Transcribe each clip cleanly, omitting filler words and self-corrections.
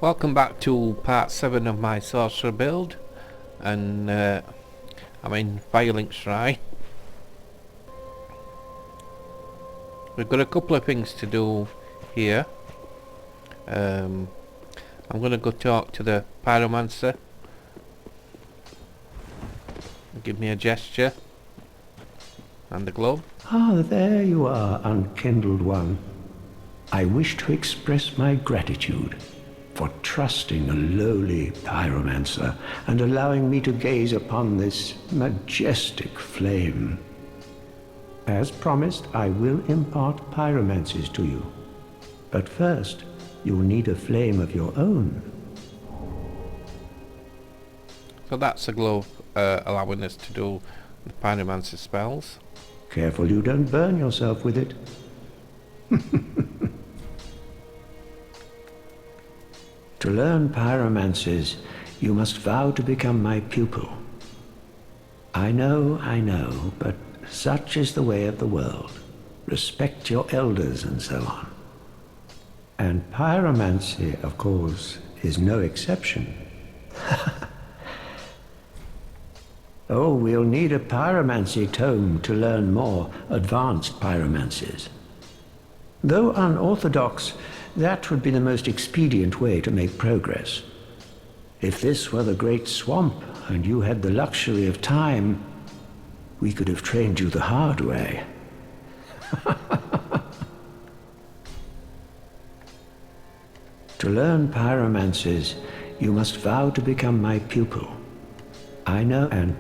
Welcome back to part 7 of my sorcerer build, and I'm in Violent Shrine. We've got a couple of things to do here. I'm going to go talk to the pyromancer. Give me a gesture and the glove. Ah, there you are, unkindled one. I wish to express my gratitude for trusting a lowly pyromancer and allowing me to gaze upon this majestic flame. As promised, I will impart pyromancies to you. But first, you'll need a flame of your own. So that's a glove allowing us to do the pyromancer spells. Careful you don't burn yourself with it. To learn pyromancies, you must vow to become my pupil. I know, but such is the way of the world. Respect your elders and so on. And pyromancy, of course, is no exception. Oh, we'll need a pyromancy tome to learn more advanced pyromancies. Though unorthodox, that would be the most expedient way to make progress. If this were the Great Swamp, and you had the luxury of time, we could have trained you the hard way. To learn pyromancies, you must vow to become my pupil. I know, and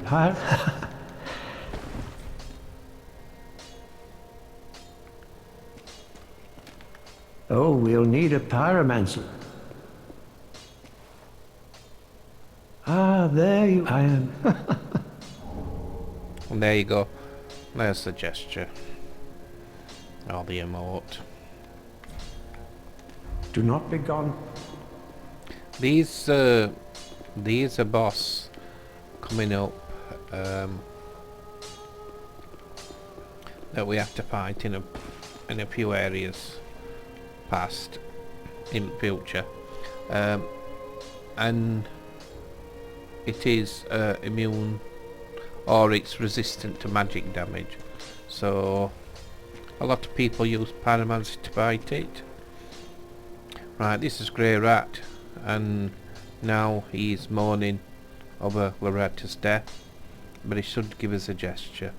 Oh, we'll need a pyromancer. Ah, there I am. And there you go. There's the gesture. Or the emote. Do not be gone. These are boss coming up that we have to fight in a few areas past in future, and it is immune, or it's resistant to magic damage, so a lot of people use pyromancy to fight it. Right, this is Grey Rat, and now he's mourning over Loretta's death, but he should give us a gesture.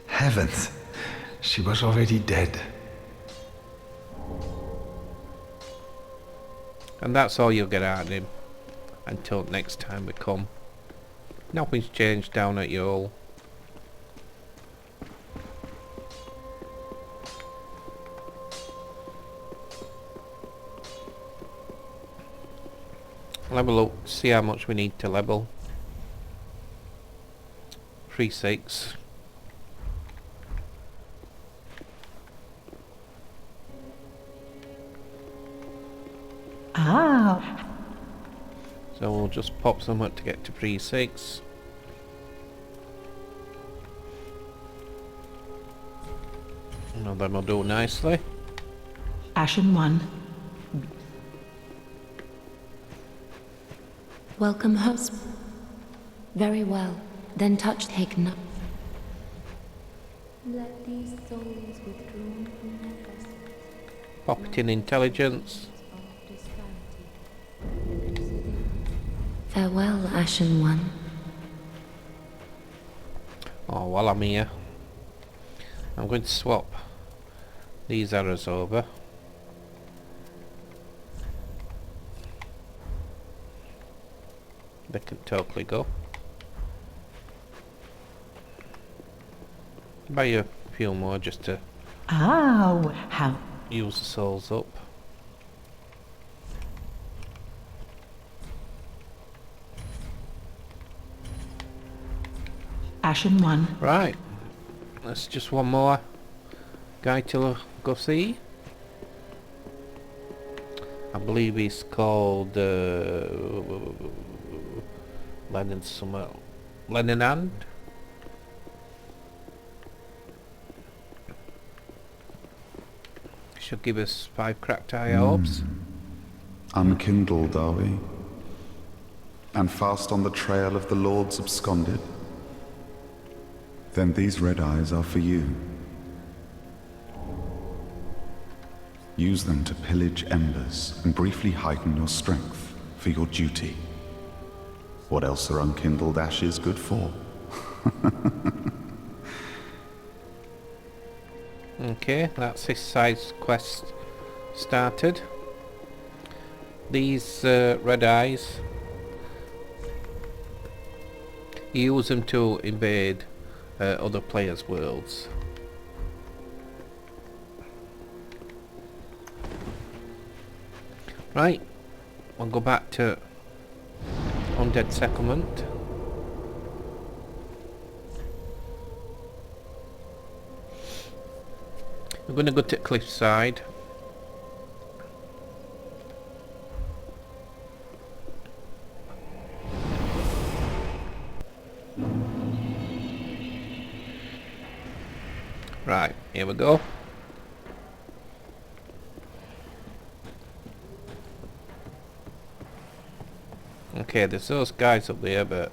Heavens, she was already dead. And that's all you'll get out of him until next time we come. Nothing's changed down at Yule. Level up, see how much we need to level. 3-6. Ah. So we'll just pop some up to get to 3-6. And then we'll do nicely. Ashen 1. Welcome, host. Very well. Then touch take no. Let these souls withdrawn from their vessels. Pop it in intelligence. Farewell, Ashen One. Oh, while I'm here, I'm going to swap these arrows over. They can totally go. Buy a few more just to Oh, how use the souls up. Ashen 1. Right, that's just one more guy to go see. I believe he's called Lennon Summer, Lennon and should give us 5 cracked eye orbs. Unkindled, are we? And fast on the trail of the Lords absconded? Then these red eyes are for you. Use them to pillage embers and briefly heighten your strength for your duty. What else are unkindled ashes good for? Okay, that's his side quest started. These red eyes, you use them to invade other players' worlds. Right, we'll go back to Undead Settlement. We're going to go to Cliffside. Right, here we go. Okay, there's those guys up there, but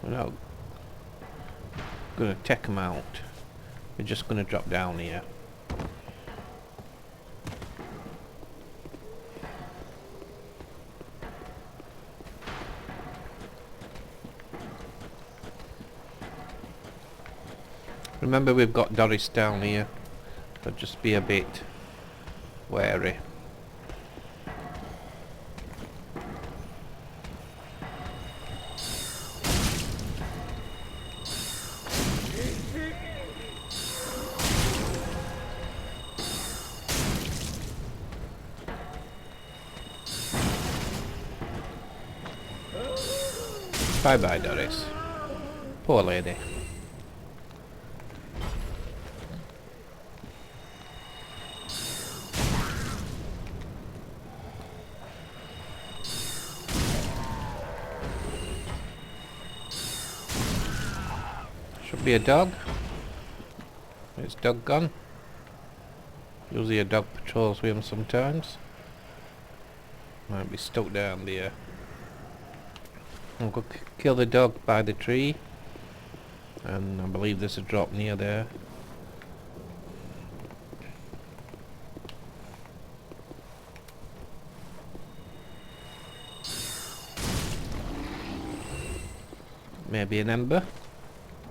we're not going to take them out. We're just going to drop down here. Remember, we've got Doris down here, so just be a bit wary. Bye bye, Doris. Poor lady. Should be a dog. It's dog gone. Usually a dog patrols with him sometimes. Might be stuck down there. I'll go kill the dog by the tree, and I believe there's a drop near there. Maybe an ember.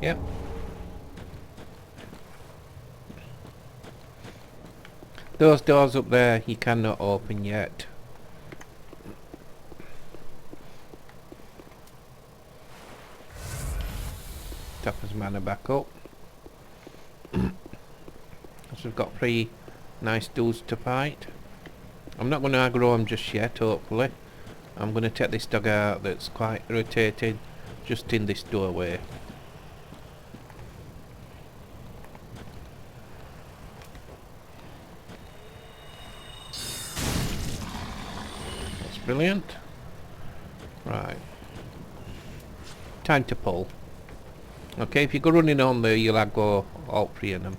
Yep. Those doors up there you cannot open yet. Top his mana back up. So we've got 3 nice dudes to fight. I'm not going to aggro him just yet, hopefully. I'm going to take this dog out that's quite irritated just in this doorway. That's brilliant. Right. Time to pull. Okay, if you go running on there, you'll aggro all 3 of them.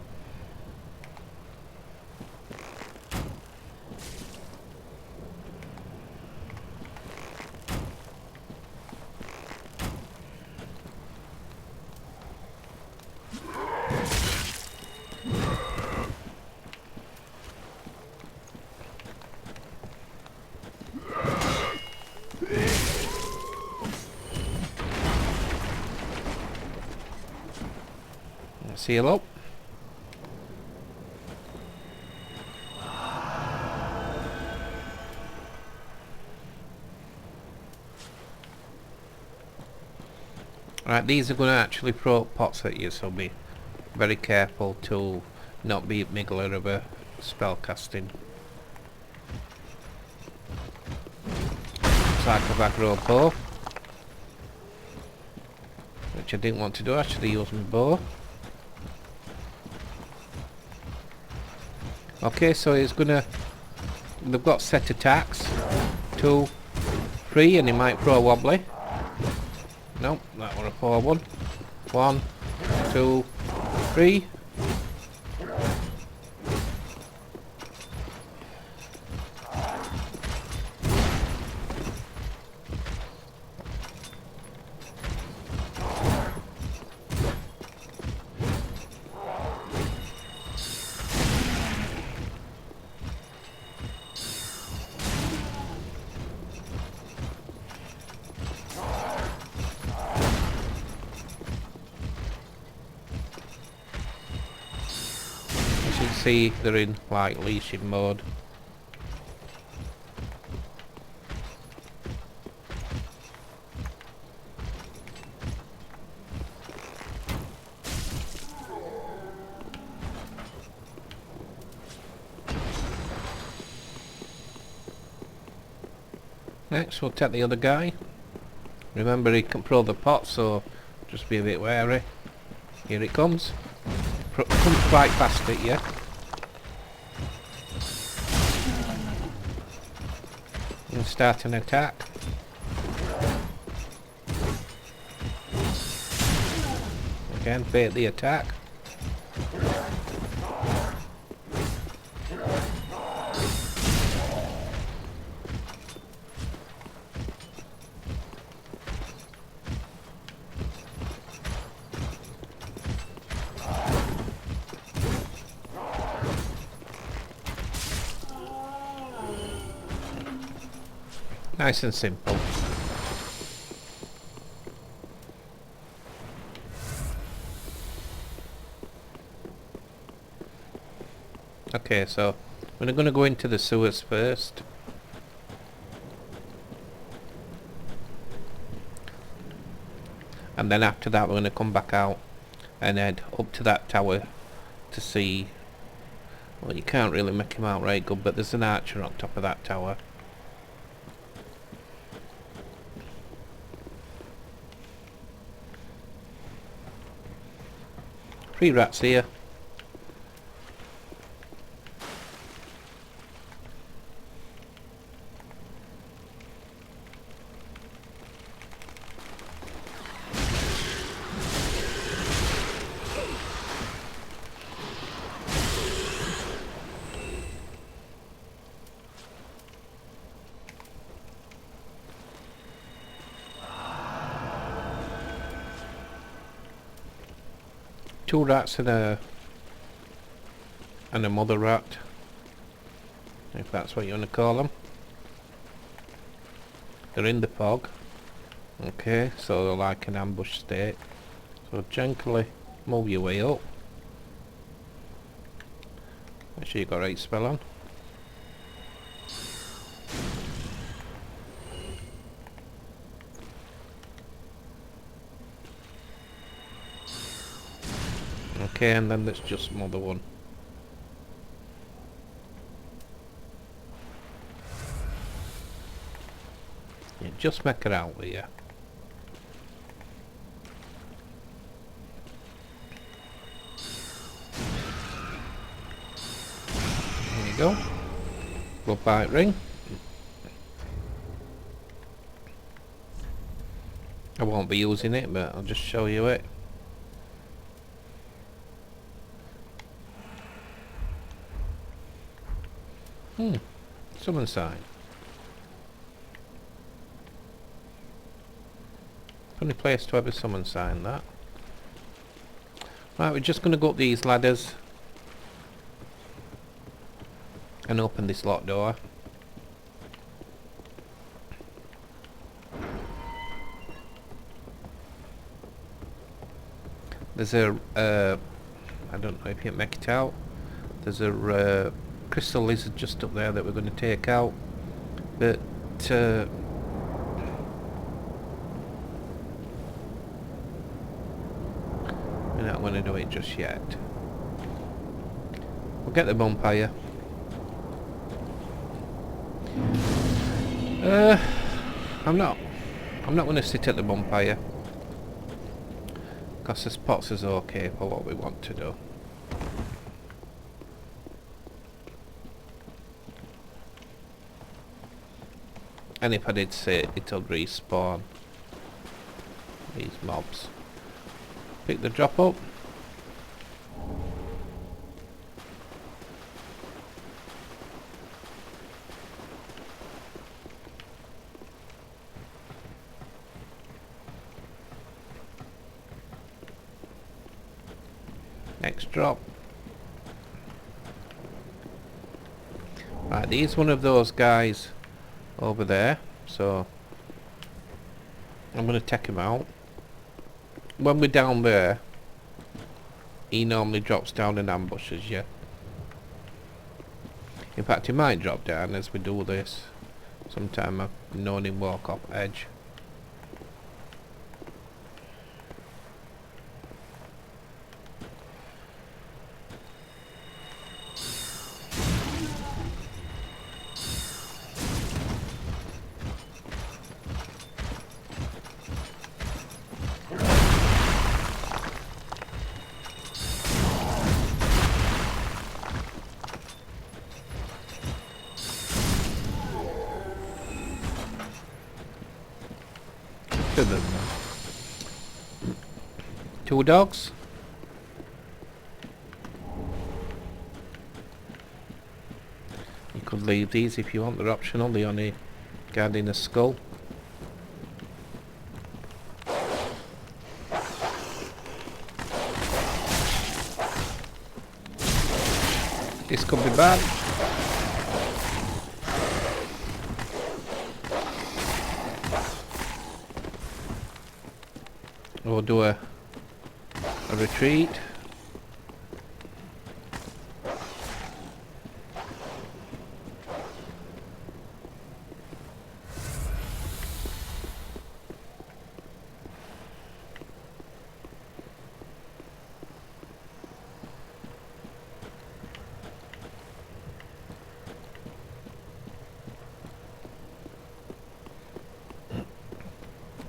Seal up. Right, these are going to actually throw pots at you, so be very careful to not be miggler of a spell casting. Looks like I've aggro bow, which I didn't want to do. I should have used my bow. Okay, so it's gonna... They've got set attacks. 2, 3, and he might throw a wobbly. Nope, that was a poor one. 1, 2, 3. see they're in like leashing mode. Next we'll take the other guy. Remember he can throw the pot, so just be a bit wary. Here it comes. Comes quite fast at you. And start an attack. Again, bait the attack. Nice and simple. Okay, so we're going to go into the sewers first. And then after that we're going to come back out and head up to that tower to see... Well, you can't really make him out right good, but there's an archer on top of that tower. Three rats here. Two rats and a mother rat, if that's what you want to call them. They're in the fog. Okay, so they're like an ambush state. So gently move your way up. Make sure you got right spell on. Okay, and then there's just another one. Yeah, just make it out with you. There you go. Bloodbite Ring. I won't be using it, but I'll just show you it. Summon sign. Funny place to have a summon sign, that. Right, we're just going to go up these ladders and open this locked door. There's a I don't know if you can make it out. There's a crystal lizard just up there that we're going to take out, but we're not going to do it just yet. We'll get the vampire. I'm not going to sit at the vampire because the spots is okay for what we want to do. And if I did say it'll respawn these mobs. Pick the drop up. Next drop. Right, he's one of those guys over there, so I'm going to take him out. When we're down there, he normally drops down and ambushes you. In fact, he might drop down as we do this. Sometime I've known him walk off edge. Two dogs. You could leave these if you want, they're optional. They only guarding a skull. This could be bad. We'll do a retreat.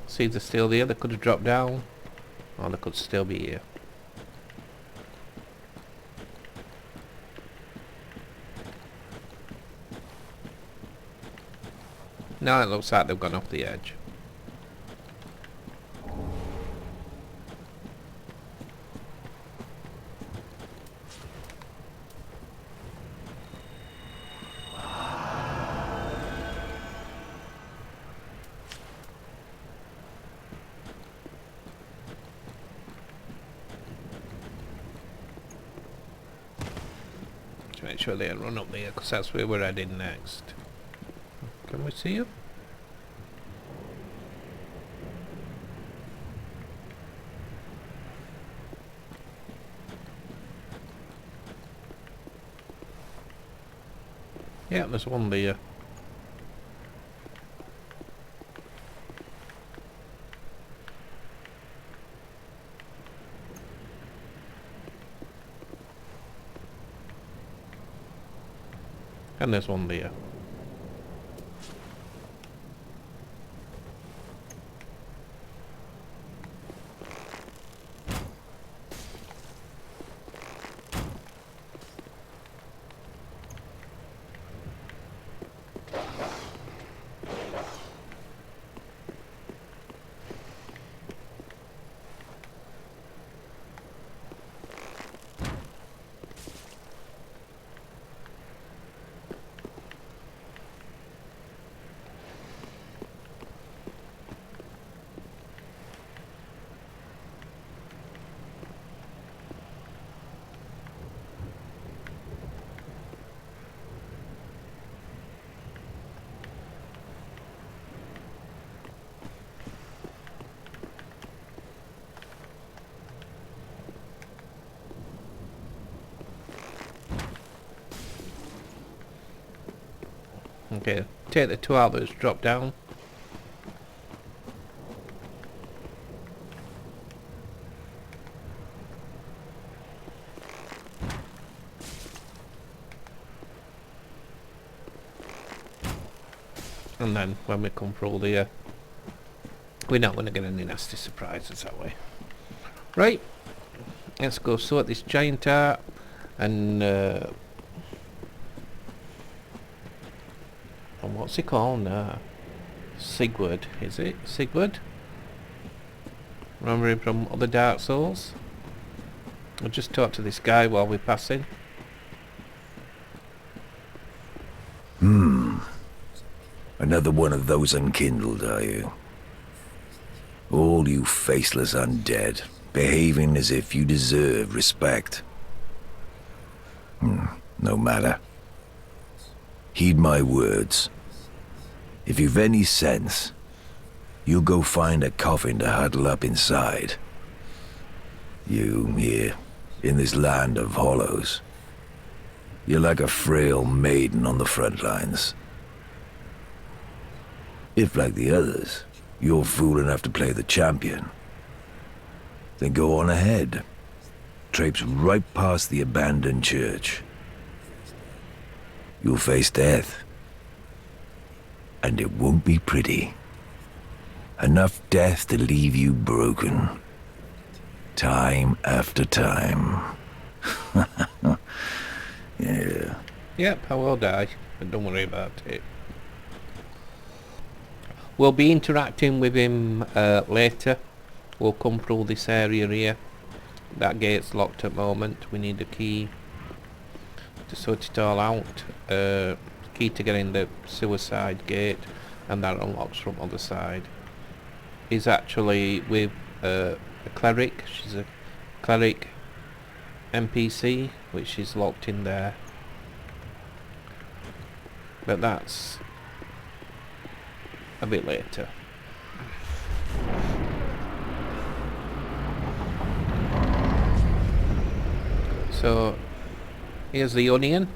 See, they're still there. They could have dropped down, or they could still be here. Now it looks like they've gone off the edge. Let's make sure they run up there, because that's where we're heading next. Can we see him? Yeah, there's one there. And there's one there. Okay, take the two others, drop down. And then when we come through there, we're not going to get any nasty surprises that way. Right, let's go sort this giant out and what's he called now? Siegward, is it? Siegward? Remember him from other Dark Souls? I'll just talk to this guy while we're passing. Another one of those unkindled, are you? All you faceless undead, behaving as if you deserve respect. No matter. Heed my words. If you've any sense, you'll go find a coffin to huddle up inside. You, here, in this land of hollows. You're like a frail maiden on the front lines. If, like the others, you're fool enough to play the champion, then go on ahead. Traipse right past the abandoned church. You'll face death. And it won't be pretty. Enough death to leave you broken. Time after time. Yeah. Yep, I will die, but don't worry about it. We'll be interacting with him later. We'll come through this area here. That gate's locked at the moment. We need a key to sort it all out. Key to get in the suicide gate, and that unlocks from the other side. Is actually with a cleric. She's a cleric NPC, which is locked in there. But that's a bit later. So here's the onion.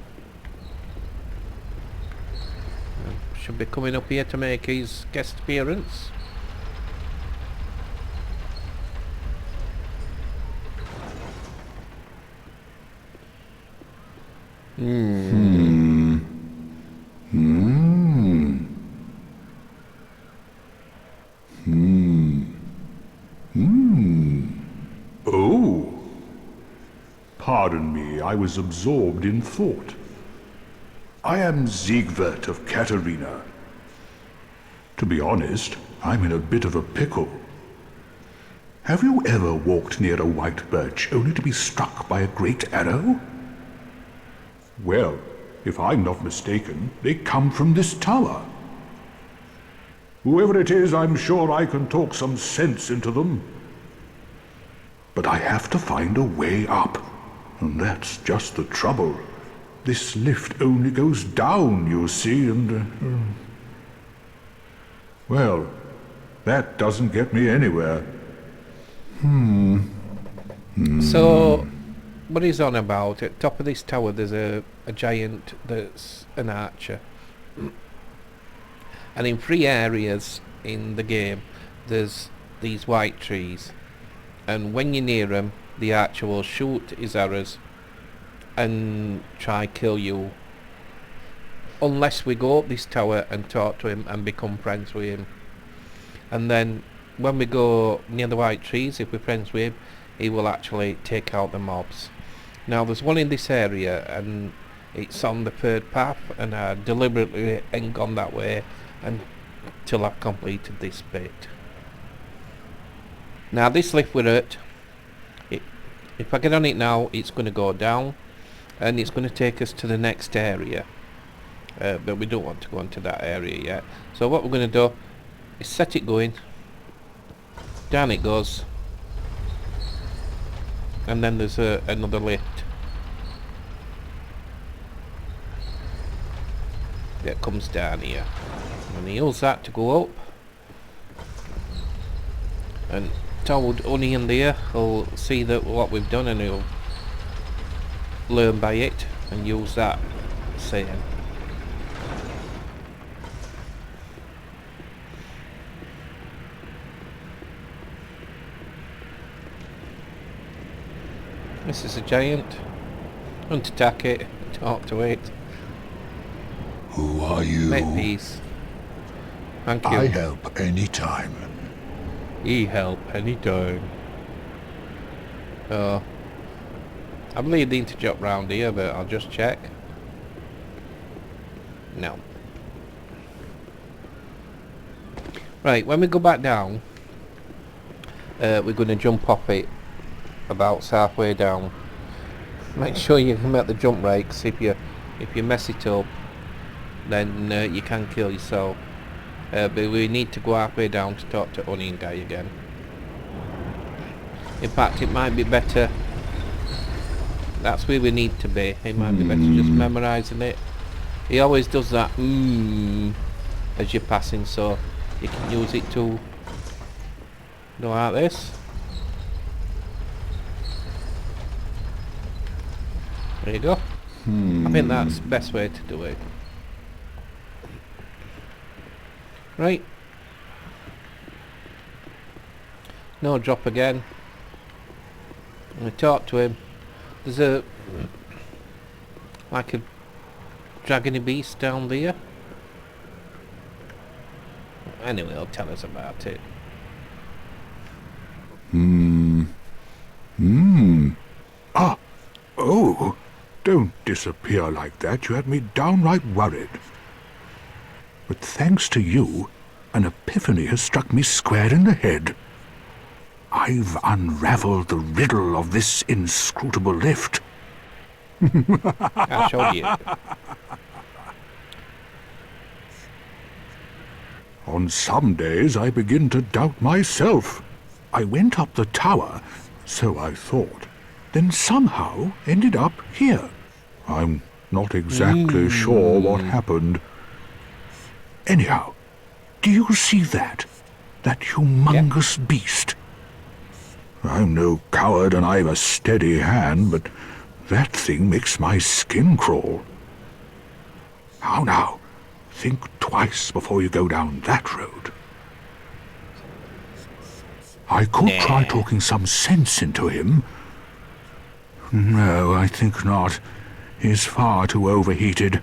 Should be coming up here to make his guest appearance. Oh. Pardon me, I was absorbed in thought. I am Siegward of Katarina. To be honest, I'm in a bit of a pickle. Have you ever walked near a white birch only to be struck by a great arrow? Well, if I'm not mistaken, they come from this tower. Whoever it is, I'm sure I can talk some sense into them. But I have to find a way up, and that's just the trouble. This lift only goes down, you see, and... Well, that doesn't get me anywhere. So, what he's on about, at the top of this tower there's a giant that's an archer. And in 3 areas in the game there's these white trees. And when you're near them, the archer will shoot his arrows and try kill you. Unless we go up this tower and talk to him and become friends with him. And then when we go near the white trees, if we're friends with him, he will actually take out the mobs. Now there's one in this area and it's on the 3rd path, and I deliberately ain't gone that way until I've completed this bit. Now this lift we're at, if I get on it now, it's going to go down and it's going to take us to the next area. But we don't want to go into that area yet. So what we're going to do is set it going. Down it goes. And then there's another lift that comes down here. And he use that to go up. And Toad Onion there will see that what we've done, and he'll learn by it and use that same. This is a giant. Don't attack it, talk to it. Who are you? Make peace. Thank you. I help anytime. He help anytime. Oh, I believe they need to jump round here, but I'll just check. No. Right, when we go back down, we're going to jump off it about halfway down. Make sure you can make the jump right, 'cause if you mess it up, then you can kill yourself. But we need to go halfway down to talk to Onion Guy again. In fact, it might be better. That's where we need to be. It might be better just memorising it. He always does that as you're passing, so you can use it to go like this. There you go. I think that's the best way to do it. Right. No drop again. I'm going to talk to him. There's a... like a dragony beast down there. Anyway, he'll tell us about it. Ah! Oh! Don't disappear like that. You had me downright worried. But thanks to you, an epiphany has struck me square in the head. I've unraveled the riddle of this inscrutable lift. I showed you. On some days I begin to doubt myself. I went up the tower, so I thought, then somehow ended up here. I'm not exactly sure what happened. Anyhow, do you see that? That humongous beast? I'm no coward and I've a steady hand, but that thing makes my skin crawl. How now? Think twice before you go down that road. I could try talking some sense into him. No, I think not. He's far too overheated.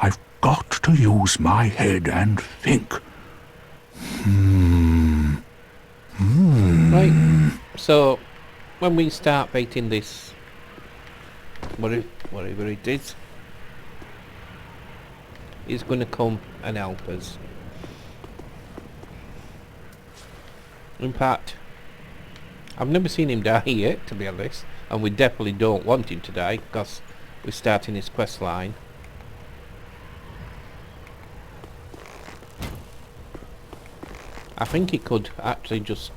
I've got to use my head and think. Right. So, when we start fighting this... whatever it is... he's going to come and help us. In fact, I've never seen him die yet, to be honest, and we definitely don't want him to die because we're starting his quest line. I think he could actually just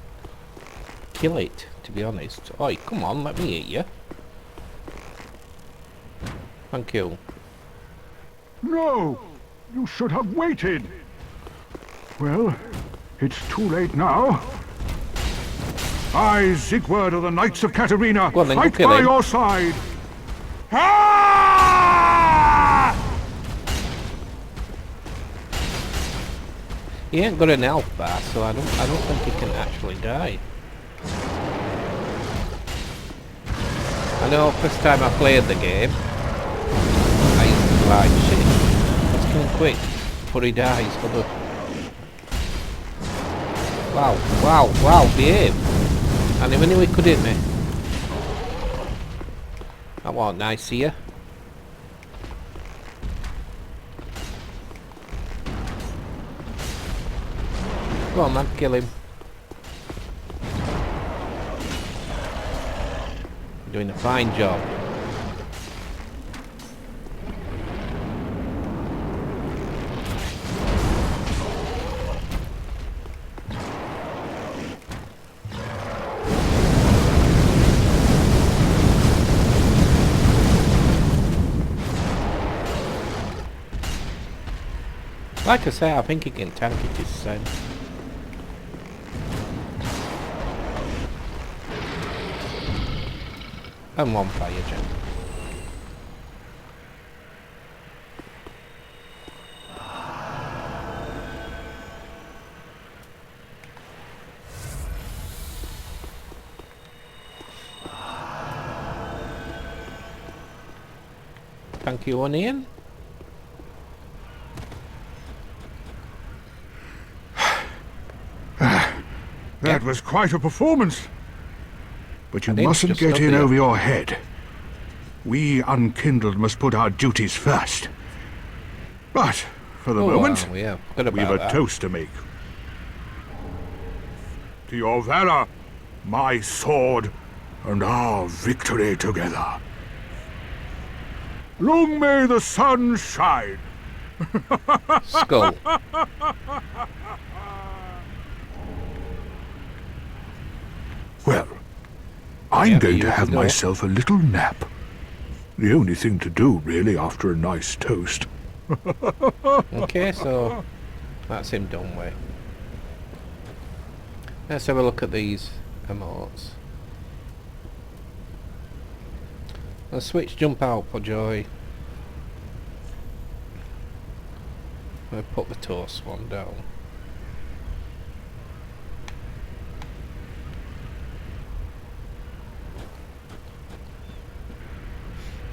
kill it, to be honest. Oi, come on, let me eat you. Thank you. No! You should have waited! Well, it's too late now. I, Siegward of the Knights of Katarina, Well, then, fight kill by him. your side! Ah! He ain't got an health bar, so I don't think he can actually die. I know first time I played the game, I used to be like, shit, let's kill him quick before he dies. Wow, behave. I never knew he could hit me. That wasn't nice of you. Go on man, kill him. You're doing a fine job. Like I say, I think he can tank it his son. And one fire gen. Thank you, Onion. That was quite a performance. But you I think mustn't just get up in there. over your head. We Unkindled must put our duties first. But, for the moment, yeah, good we've about a that. toast to make. To your valor, my sword, and our victory together. Long may the sun shine. Skull. Well, I'm Yeah, going you to have can go. myself a little nap. The only thing to do, really, after a nice toast. Okay, so that's him done with. Let's have a look at these emotes. And switch jump out for joy. I'll put the toast one down.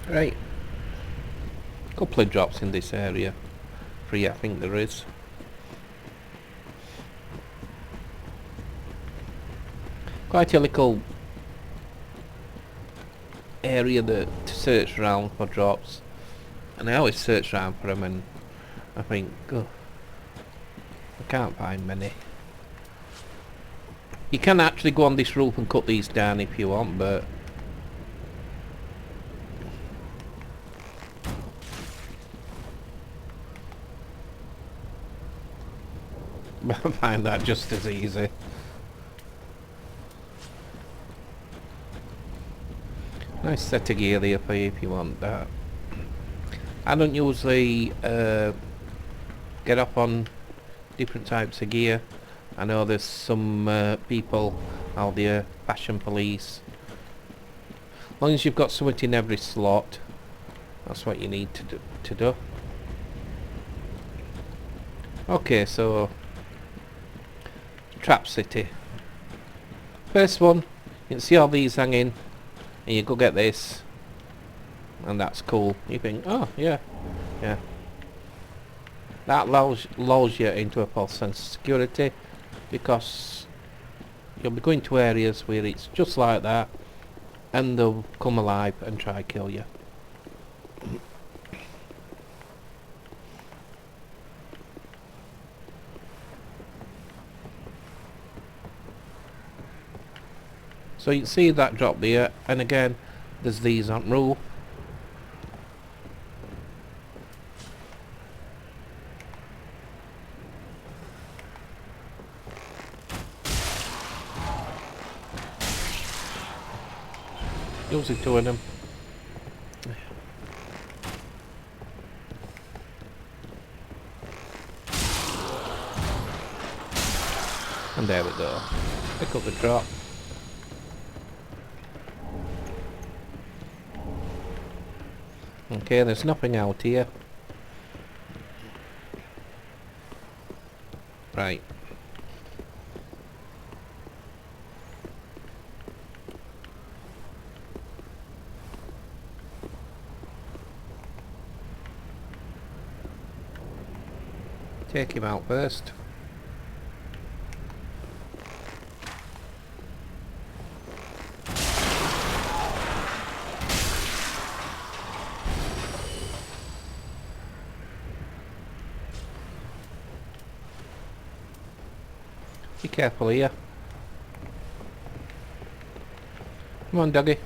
Right. Couple of drops in this area. 3 I think there is. Quite a little area to search around for drops, and I always search around for them and I think, oh, I can't find many. You can actually go on this roof and cut these down if you want, but I find that just as easy. Nice set of gear there for you if you want that. I don't usually get up on different types of gear. I know there's some people out there, fashion police. As long as you've got something in every slot, that's what you need to do. Okay, so Trap City. First one, you can see all these hanging, and you go get this, and that's cool. You think, oh yeah, yeah. That lulls you into a false sense of security, because you'll be going to areas where it's just like that, and they'll come alive and try to kill you. So you can see that drop there, and again there's these on roof. Usually 2 of them. And there we go. Pick up the drop. Okay, there's nothing out here. Right. Take him out first. Be careful here. Come on, doggy.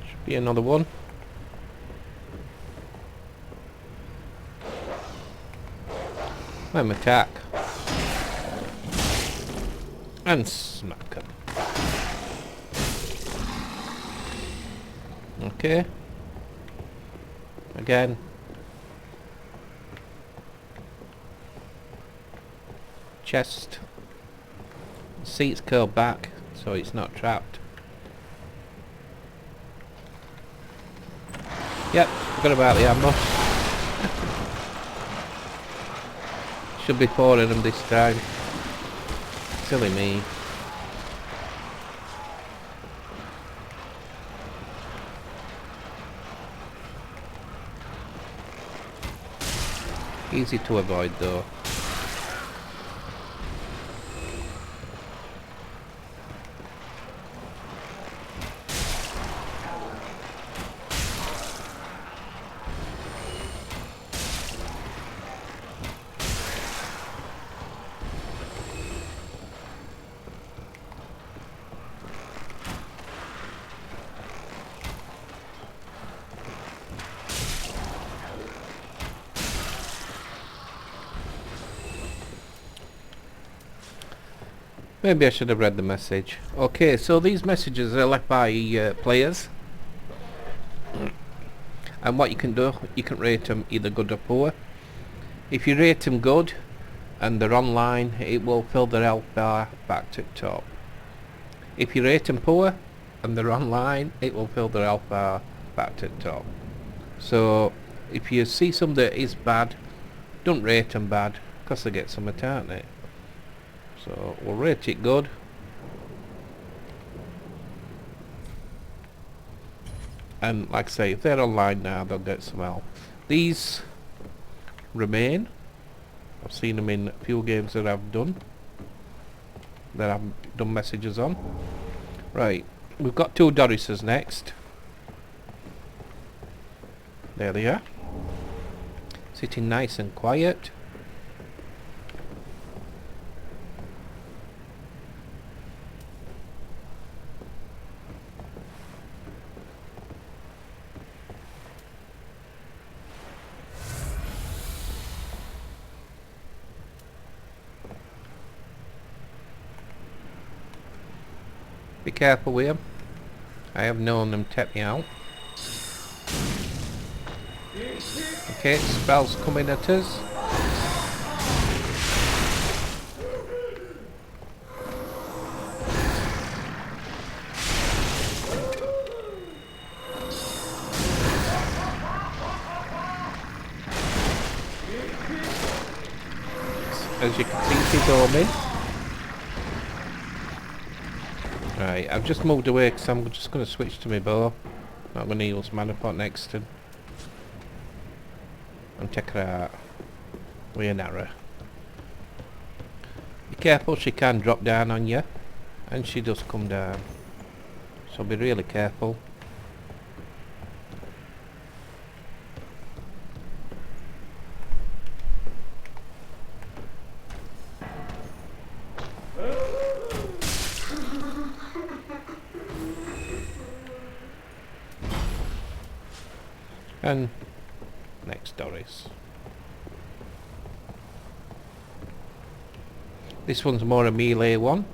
Should be another one. Let him attack. And smack him. Okay. Again. Chest. Seat's curled back, so it's not trapped. Yep, forgot about the ambush. Should be 4 of them this time. Silly me. Easy to avoid though. Maybe I should have read the message. Okay, so these messages are left by players. And what you can do, you can rate them either good or poor. If you rate them good and they're online, it will fill their health bar back to the top. If you rate them poor and they're online, it will fill their health bar back to the top. So if you see some that is bad, don't rate them bad, because they get some aren't it? So we'll rate it good. And like I say, if they're online now, they'll get some help. These remain. I've seen them in a few games that I've done. That I've done messages on. Right, we've got 2 Dorises next. There they are. Sitting nice and quiet. Be careful with them. I have known them tap me out. Okay, spells coming at us. As you can see, she's homing. Right, I've just moved away because I'm just going to switch to my bow. Not going to use mana pot next and take her out with an arrow. Be careful, she can drop down on you, and she does come down. So be really careful. And next Doris. This one's more a melee one,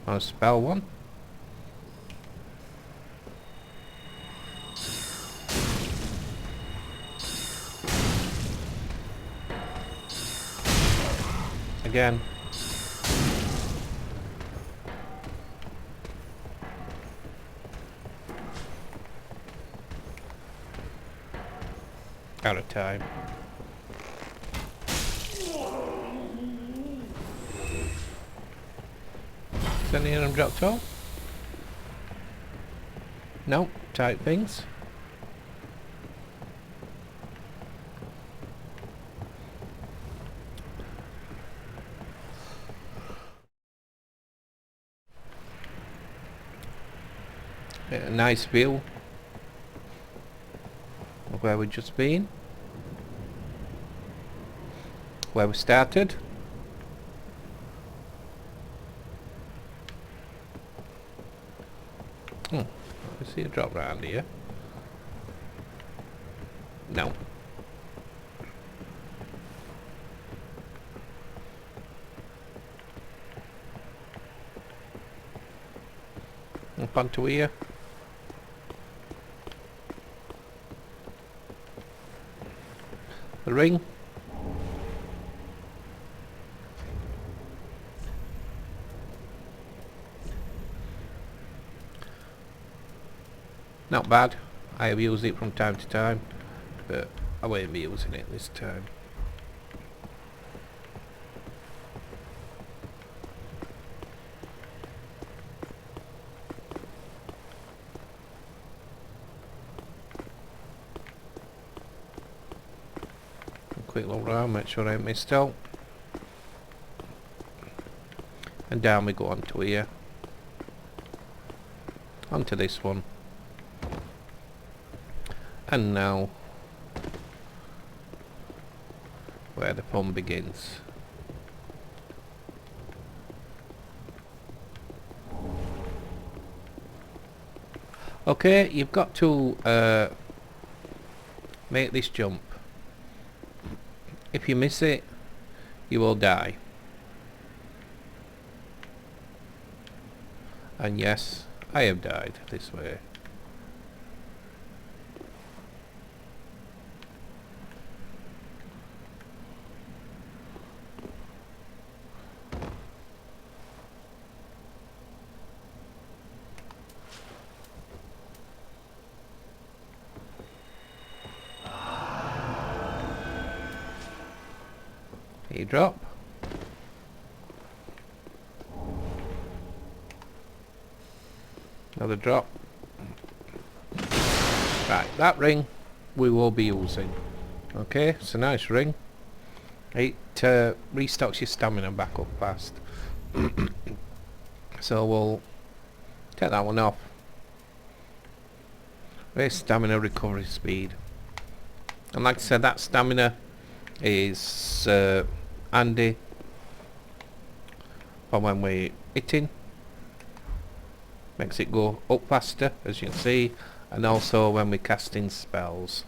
or a spell one. Again. Out of time. Is any of them dropped off? No, tight things. A nice view of where we've just been, where we started. I see a drop round here. No. Up onto here. The ring. Not bad. I have used it from time to time, but I won't be using it this time. Quick look round, make sure I ain't missed out. And down we go onto here. Onto this one. And now, where the fun begins. Okay, you've got to make this jump. If you miss it, you will die. And yes, I have died this way. You drop. Another drop. Right, that ring we will be using. Okay, it's a nice ring. It restocks your stamina back up fast. So we'll take that one off. Raise stamina, recovery speed. And like I said, that stamina is handy for when we're hitting. Makes it go up faster, as you can see, and also when we're casting spells.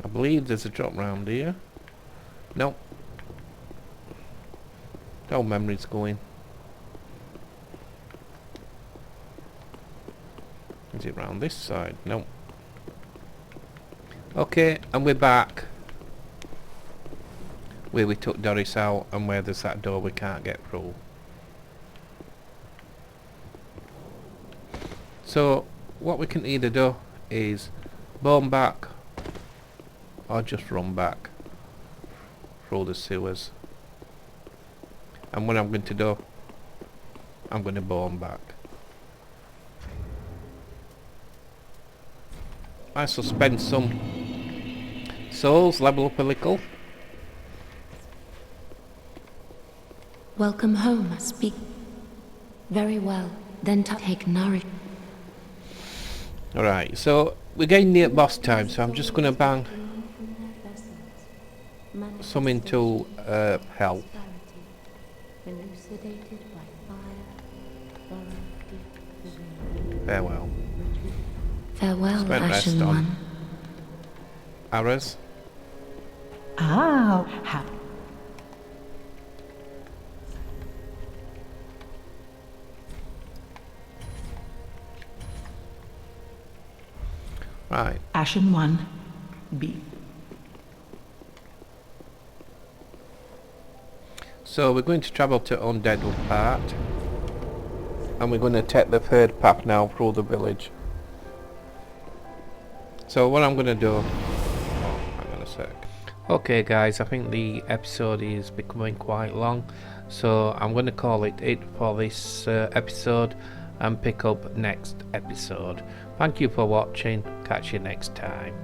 I believe there's a drop round here. Nope. No memory's going. Is it round this side? Nope. Okay, and we're back where we took Doris out and where there's that door we can't get through. So what we can either do is bone back or just run back through the sewers. And what I'm going to do, I'm going to bone back. I shall spend some souls, level up a little. Welcome home, speak. Very well, then take nourish. Alright, so we're getting near boss time, so I'm just going to bang some into health. Farewell. Farewell, Spent rest Ashen on One. arrows. How? Right. Ashen One, B. So we're going to travel to Undead part, and we're going to take the third path now through the village. So what I'm going to do... Oh, hang on a sec. Okay guys, I think the episode is becoming quite long, so I'm going to call it for this episode and pick up next episode. Thank you for watching, catch you next time.